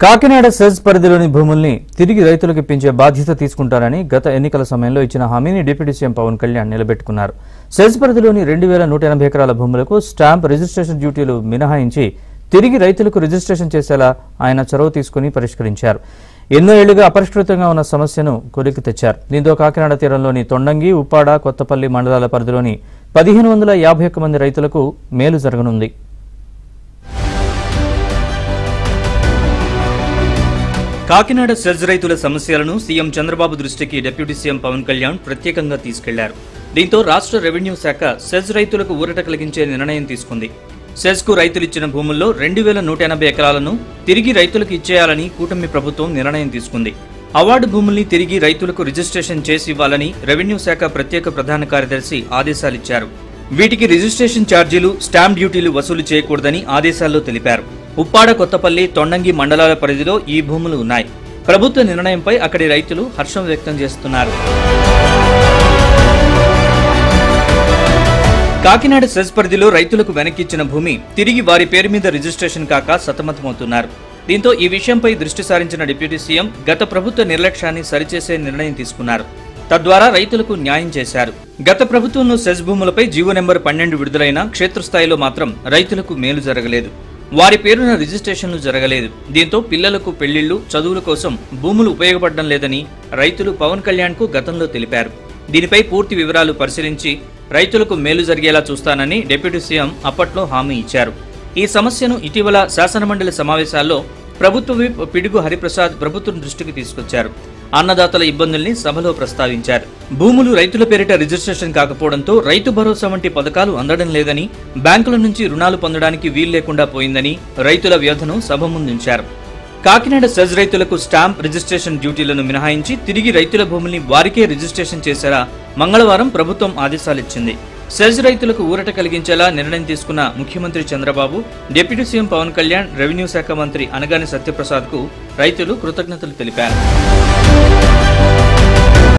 Kakinada SEZ పరిధిలోని భూముల్ని తిరిగి రైతులకు ఇప్పించే బాధ్యత తీసుకుంటారని గత ఎన్నికల సమయంలో ఇచ్చిన హామీని డిప్యూటీ సీఎం పవన్ కళ్యాణ్ నిలబెట్టుకున్నారు. సెజ్ పరిధిలోని 2180 ఎకరాల భూములకు స్టాంప్ రిజిస్ట్రేషన్ డ్యూటీలు మినహాయించి తిరిగి రైతులకు రిజిస్ట్రేషన్ చేసేలా ఆయన చొరవ తీసుకుని పరిష్కరించారు. ఎన్నో ఏళ్లుగా అపరిష్కృతంగా ఉన్న సమస్యను కొలిక్కి తెచ్చారు. దీంతో కాకినాడ తీరంలోని తొండంగి, ఉప్పాడ, కొత్తపల్లి మండలాల పరిధిలోని 1551 మంది రైతులకు మేలు జరగనుంది. కాకినాడ సెజ్ రైతుల సమస్యలను సీఎం చంద్రబాబు దృష్టికి డిప్యూటీ సీఎం పవన్ కళ్యాణ్ ప్రత్యేకంగా తీసుకెళ్లారు. దీంతో రాష్ట్ర రెవెన్యూ శాఖ సెజ్ రైతులకు ఊరట కలిగించే నిర్ణయం తీసుకుంది. సెజ్ కు రైతులిచ్చిన భూముల్లో 2180 ఎకరాలను తిరిగి రైతులకు ఇచ్చేయాలని కూటమి ప్రభుత్వం నిర్ణయం తీసుకుంది. అవార్డు భూముల్ని తిరిగి రైతులకు రిజిస్ట్రేషన్ చేసి ఇవ్వాలని రెవెన్యూ శాఖ ప్రత్యేక ప్రధాన కార్యదర్శి ఆదేశాలిచ్చారు. వీటికి రిజిస్ట్రేషన్ ఛార్జీలు, స్టాంప్ డ్యూటీలు వసూలు చేయకూడదని ఆదేశాల్లో తెలిపారు. ఉప్పాడ, కొత్తపల్లి, తొండంగి మండలాల పరిధిలో ఈ భూములు ఉన్నాయి. ప్రభుత్వ నిర్ణయంపై అక్కడి రైతులు హర్షం వ్యక్తం చేస్తున్నారు. కాకినాడ సెజ్ పరిధిలో రైతులకు వెనక్కిచ్చిన భూమి తిరిగి వారి పేరు మీద రిజిస్ట్రేషన్ కాక సతమతమవుతున్నారు. దీంతో ఈ విషయంపై దృష్టి సారించిన డిప్యూటీ సీఎం గత ప్రభుత్వ నిర్లక్ష్యాన్ని సరిచేసే నిర్ణయం తీసుకున్నారు. తద్వారా రైతులకు న్యాయం చేశారు. గత ప్రభుత్వంలో సెజ్ భూములపై జీవో నెంబర్ 12 విడుదలైన క్షేత్రస్థాయిలో మాత్రం రైతులకు మేలు జరగలేదు. వారి పేరున రిజిస్ట్రేషన్లు జరగలేదు. దీంతో పిల్లలకు పెళ్లిళ్లు, చదువుల కోసం భూములు ఉపయోగపడడం లేదని రైతులు పవన్ కళ్యాణ్ కు గతంలో తెలిపారు. దీనిపై పూర్తి వివరాలు పరిశీలించి రైతులకు మేలు జరిగేలా చూస్తానని డిప్యూటీ సీఎం అప్పట్లో హామీ ఇచ్చారు. ఈ సమస్యను ఇటీవల శాసనమండలి సమావేశాల్లో ప్రభుత్వ విప్ పిడుగు హరిప్రసాద్ ప్రభుత్వం దృష్టికి తీసుకొచ్చారు. అన్నదాతల ఇబ్బందుల్ని సభలో ప్రస్తావించారు. భూములు రైతుల పేరిట రిజిస్ట్రేషన్ కాకపోవడంతో రైతు భరోసా వంటి పథకాలు అందడం లేదని, బ్యాంకుల నుంచి రుణాలు పొందడానికి వీలు లేకుండా పోయిందని రైతుల వ్యధను సభ ముందుంచారు. కాకినాడ సెజ్ రైతులకు స్టాంప్ రిజిస్ట్రేషన్ డ్యూటీలను మినహాయించి తిరిగి రైతుల భూముల్ని వారికే రిజిస్ట్రేషన్ చేసేలా మంగళవారం ప్రభుత్వం ఆదేశాలిచ్చింది. సెజ్ రైతులకు ఊరట కలిగించేలా నిర్ణయం తీసుకున్న ముఖ్యమంత్రి Chandrababu, deputy CM Pawan Kalyan, revenue శాఖ మంత్రి అనగాని సత్యప్రసాద్ కు రైతులు కృతజ్ఞతలు తెలిపారు.